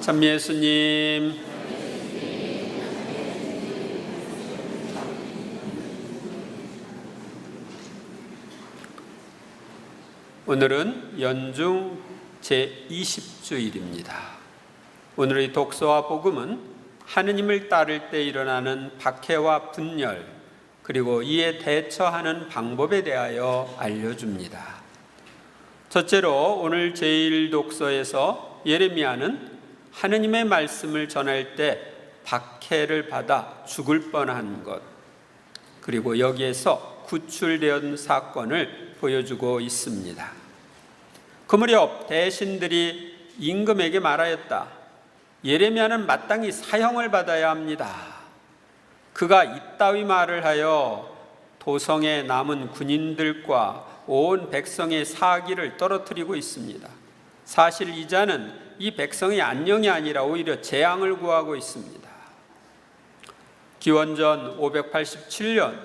참 예수님, 오늘은 연중 제20주일입니다. 오늘의 독서와 복음은 하느님을 따를 때 일어나는 박해와 분열, 그리고 이에 대처하는 방법에 대하여 알려줍니다. 첫째로 오늘 제1독서에서 예레미야는 하느님의 말씀을 전할 때 박해를 받아 죽을 뻔한 것, 그리고 여기에서 구출된 사건을 보여주고 있습니다. 그 무렵 대신들이 임금에게 말하였다. 예레미야는 마땅히 사형을 받아야 합니다. 그가 이따위 말을 하여 도성에 남은 군인들과 온 백성의 사기를 떨어뜨리고 있습니다. 사실 이 자는 이 백성의 안녕이 아니라 오히려 재앙을 구하고 있습니다. 기원전 587년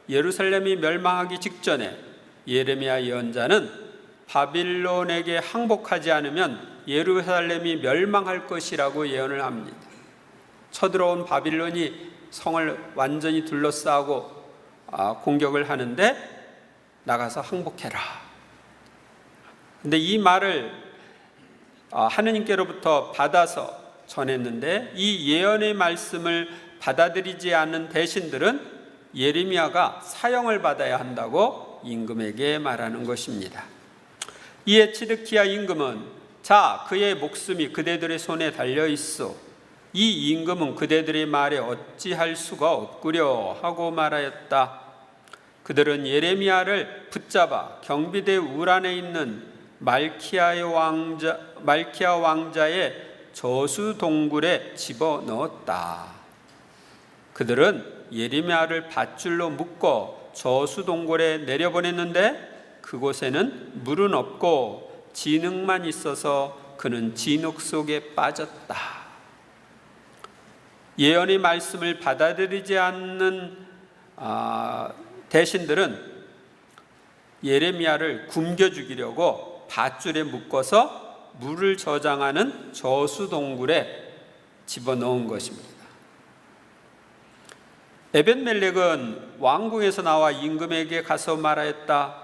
예루살렘이 멸망하기 직전에 예레미야 예언자는 바빌론에게 항복하지 않으면 예루살렘이 멸망할 것이라고 예언을 합니다. 쳐들어온 바빌론이 성을 완전히 둘러싸고 공격을 하는데 나가서 항복해라. 근데 이 말을 하느님께로부터 받아서 전했는데 이 예언의 말씀을 받아들이지 않는 대신들은 예레미야가 사형을 받아야 한다고 임금에게 말하는 것입니다. 이에 치드키야 임금은 자, 그의 목숨이 그대들의 손에 달려 있어. 이 임금은 그대들의 말에 어찌할 수가 없구려 하고 말하였다. 그들은 예레미야를 붙잡아 경비대 울 안에 있는 말키야 왕자의 저수 동굴에 집어넣었다. 그들은 예레미야를 밧줄로 묶어 저수 동굴에 내려보냈는데 그곳에는 물은 없고 진흙만 있어서 그는 진흙 속에 빠졌다. 예언의 말씀을 받아들이지 않는 대신들은 예레미야를 굶겨 죽이려고 밧줄에 묶어서 물을 저장하는 저수 동굴에 집어넣은 것입니다. 에벤멜렉은 왕궁에서 나와 임금에게 가서 말하였다.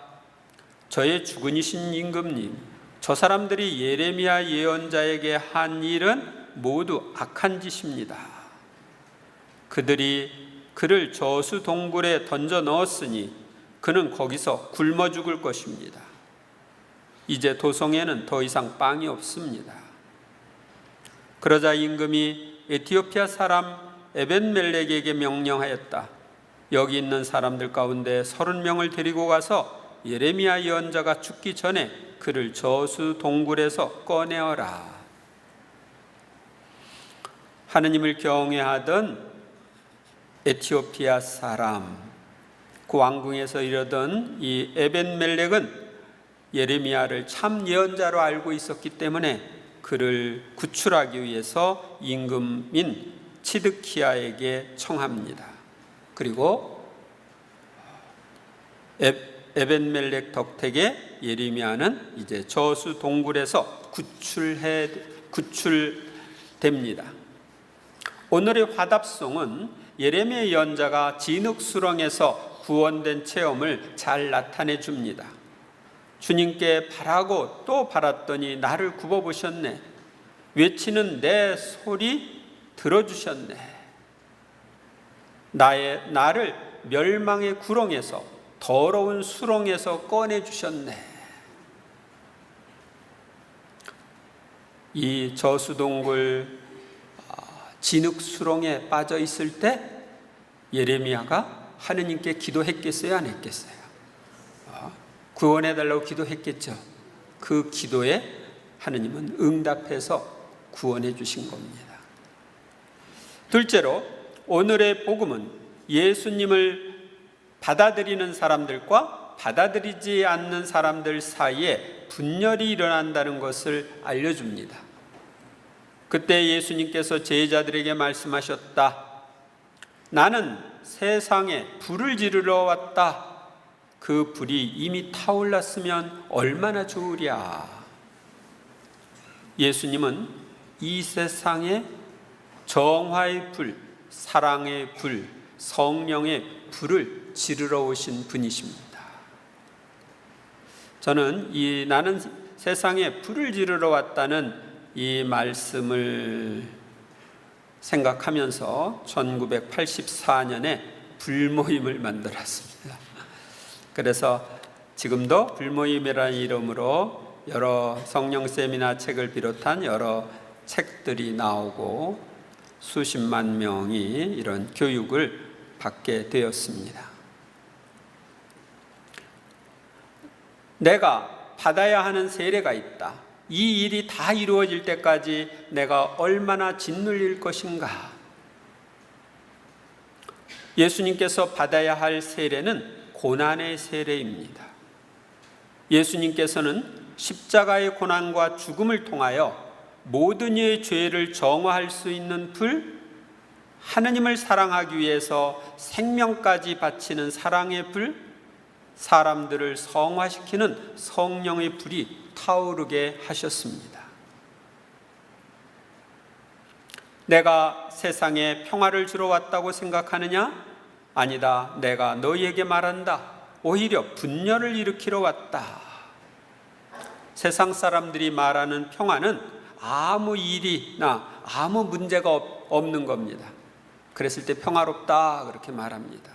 저의 주군이신 임금님, 저 사람들이 예레미야 예언자에게 한 일은 모두 악한 짓입니다. 그들이 그를 저수 동굴에 던져 넣었으니 그는 거기서 굶어 죽을 것입니다. 이제 도성에는 더 이상 빵이 없습니다. 그러자 임금이 에티오피아 사람 에벤멜렉에게 명령하였다. 여기 있는 사람들 가운데 30명을 데리고 가서 예레미야 예언자가 죽기 전에 그를 저수 동굴에서 꺼내어라. 하느님을 경외하던 에티오피아 사람, 그 왕궁에서 이르던 이 에벤멜렉은 예레미야를 참 예언자로 알고 있었기 때문에 그를 구출하기 위해서 임금인 치드키야에게 청합니다. 그리고 에벤멜렉 덕택에 예레미야는 이제 저수 동굴에서 구출됩니다. 오늘의 화답송은 예레미야 예언자가 진흙 수렁에서 구원된 체험을 잘 나타내 줍니다. 주님께 바라고 또 바랐더니 나를 굽어보셨네. 외치는 내 소리 들어주셨네. 나를 멸망의 구렁에서 더러운 수렁에서 꺼내주셨네. 이 저수동굴 진흙 수렁에 빠져 있을 때 예레미야가 하느님께 기도했겠어요, 안 했겠어요? 구원해달라고 기도했겠죠. 그 기도에 하느님은 응답해서 구원해 주신 겁니다. 둘째로 오늘의 복음은 예수님을 받아들이는 사람들과 받아들이지 않는 사람들 사이에 분열이 일어난다는 것을 알려줍니다. 그때 예수님께서 제자들에게 말씀하셨다. 나는 세상에 불을 지르러 왔다. 그 불이 이미 타올랐으면 얼마나 좋으랴. 예수님은 이 세상에 정화의 불, 사랑의 불, 성령의 불을 지르러 오신 분이십니다. 저는 나는 세상에 불을 지르러 왔다는 이 말씀을 생각하면서 1984년에 불모임을 만들었습니다. 그래서 지금도 불모임이라는 이름으로 여러 성령 세미나 책을 비롯한 여러 책들이 나오고 수십만 명이 이런 교육을 받게 되었습니다. 내가 받아야 하는 세례가 있다. 이 일이 다 이루어질 때까지 내가 얼마나 짓눌릴 것인가. 예수님께서 받아야 할 세례는 고난의 세례입니다. 예수님께서는 십자가의 고난과 죽음을 통하여 모든 이의 죄를 정화할 수 있는 불, 하느님을 사랑하기 위해서 생명까지 바치는 사랑의 불, 사람들을 성화시키는 성령의 불이 타오르게 하셨습니다. 내가 세상에 평화를 주러 왔다고 생각하느냐? 아니다. 내가 너희에게 말한다. 오히려 분열을 일으키러 왔다. 세상 사람들이 말하는 평화는 아무 일이나 아무 문제가 없는 겁니다. 그랬을 때 평화롭다 그렇게 말합니다.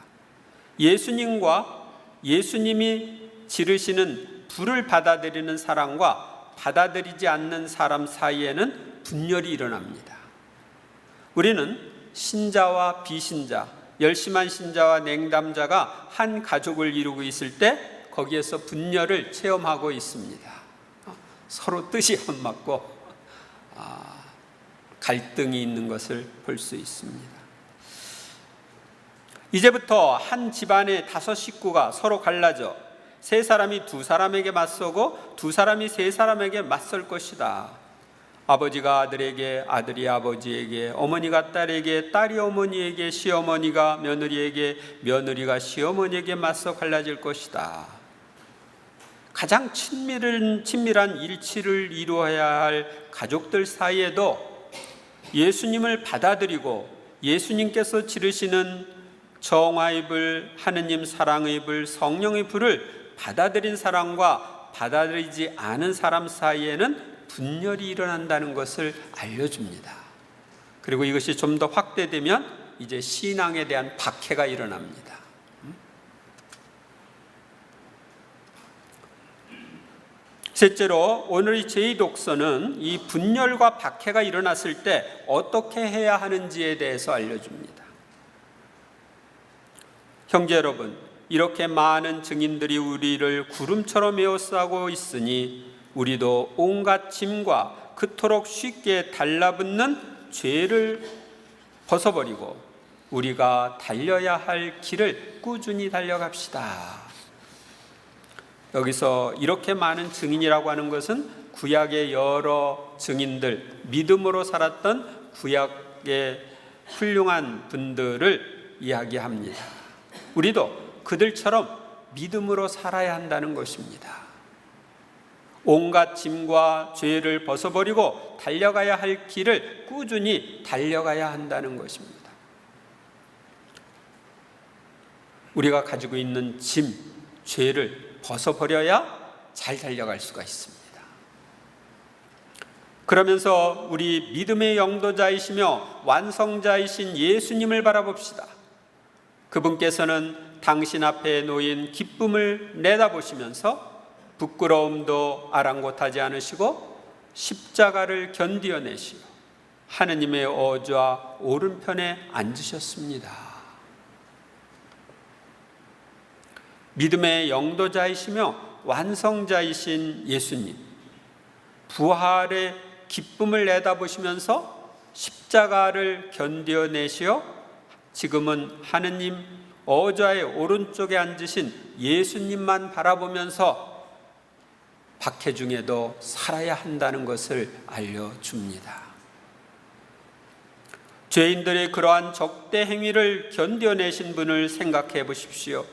예수님과 예수님이 지르시는 불을 받아들이는 사람과 받아들이지 않는 사람 사이에는 분열이 일어납니다. 우리는 신자와 비신자, 열심한 신자와 냉담자가 한 가족을 이루고 있을 때 거기에서 분열을 체험하고 있습니다. 서로 뜻이 안 맞고 갈등이 있는 것을 볼 수 있습니다. 이제부터 한 집안의 5 식구가 서로 갈라져 3사람이 2사람에게 맞서고 2사람이 3사람에게 맞설 것이다. 아버지가 아들에게, 아들이 아버지에게, 어머니가 딸에게, 딸이 어머니에게, 시어머니가 며느리에게, 며느리가 시어머니에게 맞서 갈라질 것이다. 가장 친밀한 일치를 이루어야 할 가족들 사이에도 예수님을 받아들이고 예수님께서 지르시는 정화의 불, 하느님 사랑의 불, 성령의 불을 받아들인 사람과 받아들이지 않은 사람 사이에는 분열이 일어난다는 것을 알려줍니다. 그리고 이것이 좀 더 확대되면 이제 신앙에 대한 박해가 일어납니다. 셋째로 오늘의 제2독서는 이 분열과 박해가 일어났을 때 어떻게 해야 하는지에 대해서 알려줍니다. 형제 여러분, 이렇게 많은 증인들이 우리를 구름처럼 에워싸고 있으니 우리도 온갖 짐과 그토록 쉽게 달라붙는 죄를 벗어버리고 우리가 달려야 할 길을 꾸준히 달려갑시다. 여기서 이렇게 많은 증인이라고 하는 것은 구약의 여러 증인들, 믿음으로 살았던 구약의 훌륭한 분들을 이야기합니다. 우리도 그들처럼 믿음으로 살아야 한다는 것입니다. 온갖 짐과 죄를 벗어버리고 달려가야 할 길을 꾸준히 달려가야 한다는 것입니다. 우리가 가지고 있는 짐, 죄를 벗어버려야 잘 달려갈 수가 있습니다. 그러면서 우리 믿음의 영도자이시며 완성자이신 예수님을 바라봅시다. 그분께서는 당신 앞에 놓인 기쁨을 내다보시면서 부끄러움도 아랑곳하지 않으시고 십자가를 견디어내시고 하느님의 어좌 오른편에 앉으셨습니다. 믿음의 영도자이시며 완성자이신 예수님, 부활의 기쁨을 내다보시면서 십자가를 견뎌내시어 지금은 하느님 어좌의 오른쪽에 앉으신 예수님만 바라보면서 박해 중에도 살아야 한다는 것을 알려줍니다. 죄인들의 그러한 적대 행위를 견뎌내신 분을 생각해 보십시오.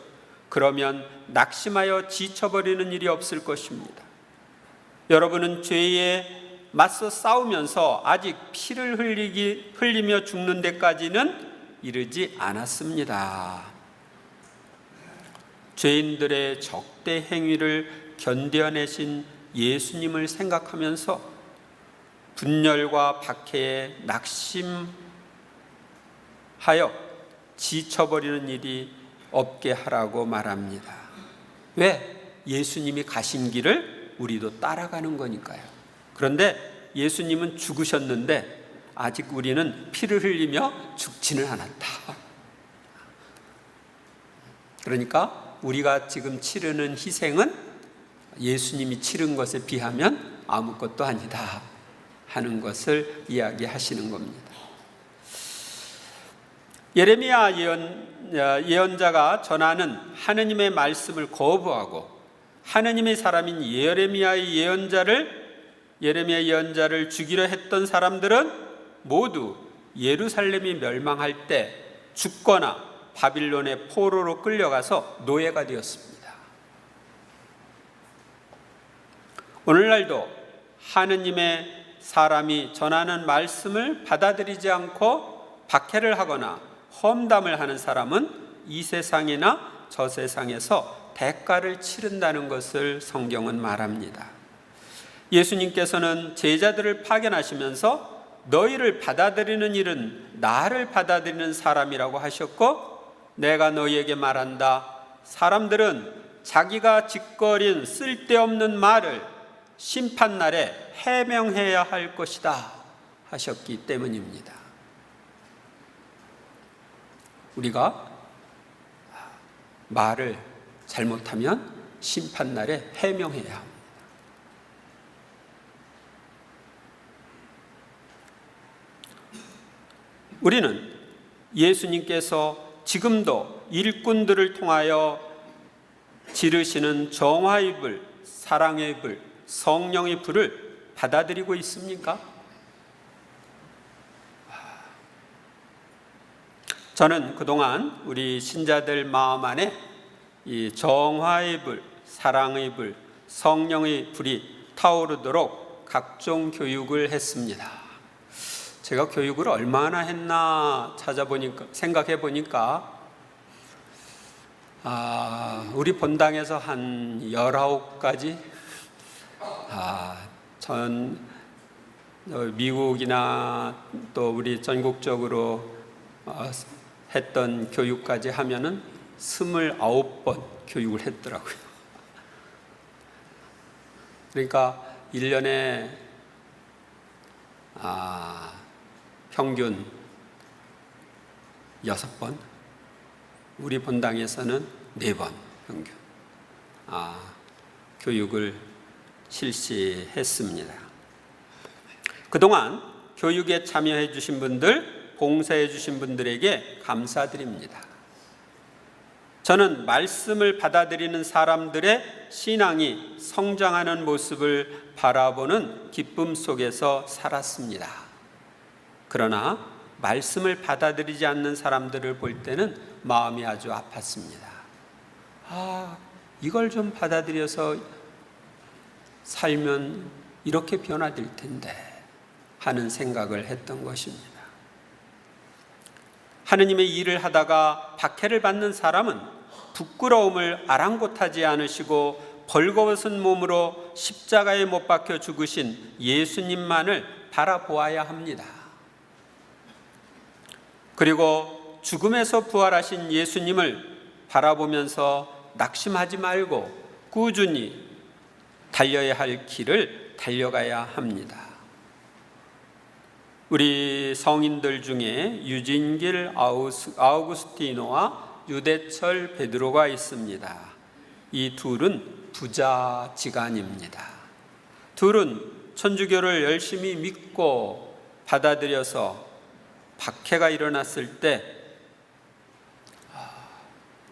그러면 낙심하여 지쳐버리는 일이 없을 것입니다. 여러분은 죄의 맞서 싸우면서 아직 피를 흘리며 죽는 데까지는 이르지 않았습니다. 죄인들의 적대 행위를 견뎌내신 예수님을 생각하면서 분열과 박해에 낙심하여 지쳐버리는 일이 없게 하라고 말합니다. 왜? 예수님이 가신 길을 우리도 따라가는 거니까요. 그런데 예수님은 죽으셨는데 아직 우리는 피를 흘리며 죽지는 않았다. 그러니까 우리가 지금 치르는 희생은 예수님이 치른 것에 비하면 아무것도 아니다 하는 것을 이야기하시는 겁니다. 예레미야 예언자가 전하는 하느님의 말씀을 거부하고 하느님의 사람인 예레미야 예언자를 죽이려 했던 사람들은 모두 예루살렘이 멸망할 때 죽거나 바빌론의 포로로 끌려가서 노예가 되었습니다. 오늘날도 하느님의 사람이 전하는 말씀을 받아들이지 않고 박해를 하거나 험담을 하는 사람은 이 세상이나 저 세상에서 대가를 치른다는 것을 성경은 말합니다. 예수님께서는 제자들을 파견하시면서 너희를 받아들이는 일은 나를 받아들이는 사람이라고 하셨고, 내가 너희에게 말한다. 사람들은 자기가 짓거린 쓸데없는 말을 심판날에 해명해야 할 것이다 하셨기 때문입니다. 우리가 말을 잘못하면 심판날에 해명해야 합니다. 우리는 예수님께서 지금도 일꾼들을 통하여 지르시는 정화의 불, 사랑의 불, 성령의 불을 받아들이고 있습니까? 저는 그동안 우리 신자들 마음 안에 이 정화의 불, 사랑의 불, 성령의 불이 타오르도록 각종 교육을 했습니다. 제가 교육을 얼마나 했나 생각해 보니까 우리 본당에서 한 19가지, 전 미국이나 또 우리 전국적으로 했던 교육까지 하면은 29번 교육을 했더라고요. 그러니까 1년에 평균 6번, 우리 본당에서는 4번 평균 교육을 실시했습니다. 그동안 교육에 참여해 주신 분들, 봉사해 주신 분들에게 감사드립니다. 저는 말씀을 받아들이는 사람들의 신앙이 성장하는 모습을 바라보는 기쁨 속에서 살았습니다. 그러나 말씀을 받아들이지 않는 사람들을 볼 때는 마음이 아주 아팠습니다. 이걸 좀 받아들여서 살면 이렇게 변화될 텐데 하는 생각을 했던 것입니다. 하느님의 일을 하다가 박해를 받는 사람은 부끄러움을 아랑곳하지 않으시고 벌거벗은 몸으로 십자가에 못 박혀 죽으신 예수님만을 바라보아야 합니다. 그리고 죽음에서 부활하신 예수님을 바라보면서 낙심하지 말고 꾸준히 달려야 할 길을 달려가야 합니다. 우리 성인들 중에 유진길 아우구스티노와 유대철 베드로가 있습니다. 이 둘은 부자지간입니다. 둘은 천주교를 열심히 믿고 받아들여서 박해가 일어났을 때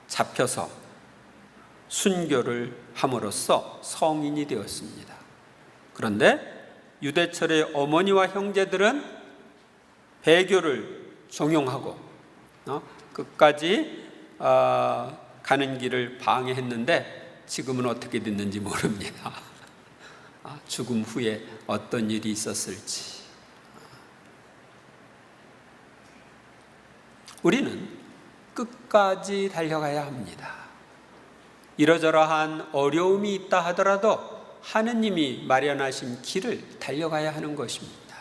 잡혀서 순교를 함으로써 성인이 되었습니다. 그런데 유대철의 어머니와 형제들은 배교를 종용하고 끝까지 가는 길을 방해했는데 지금은 어떻게 됐는지 모릅니다. 죽음 후에 어떤 일이 있었을지. 우리는 끝까지 달려가야 합니다. 이러저러한 어려움이 있다 하더라도 하느님이 마련하신 길을 달려가야 하는 것입니다.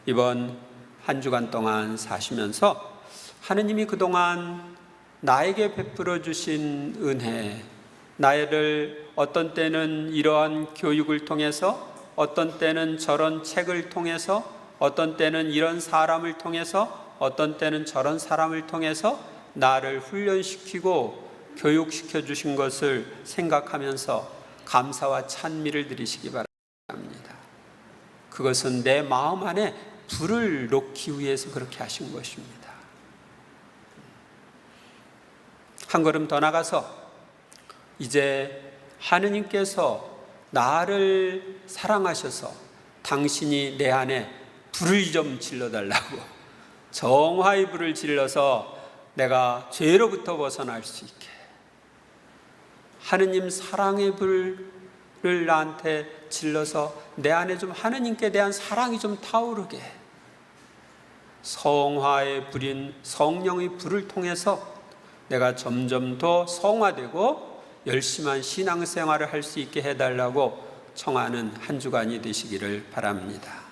이번 한 주간 동안 사시면서 하느님이 그동안 나에게 베풀어 주신 은혜, 나를 어떤 때는 이러한 교육을 통해서, 어떤 때는 저런 책을 통해서, 어떤 때는 이런 사람을 통해서, 어떤 때는 저런 사람을 통해서 나를 훈련시키고 교육시켜 주신 것을 생각하면서 감사와 찬미를 드리시기 바랍니다. 그것은 내 마음 안에 불을 놓기 위해서 그렇게 하신 것입니다. 한 걸음 더 나가서 이제 하느님께서 나를 사랑하셔서 당신이 내 안에 불을 좀 질러달라고, 정화의 불을 질러서 내가 죄로부터 벗어날 수 있게, 하느님 사랑의 불을 나한테 질러서 내 안에 좀 하느님께 대한 사랑이 좀 타오르게, 성화의 불인 성령의 불을 통해서 내가 점점 더 성화되고 열심한 신앙생활을 할 수 있게 해달라고 청하는 한 주간이 되시기를 바랍니다.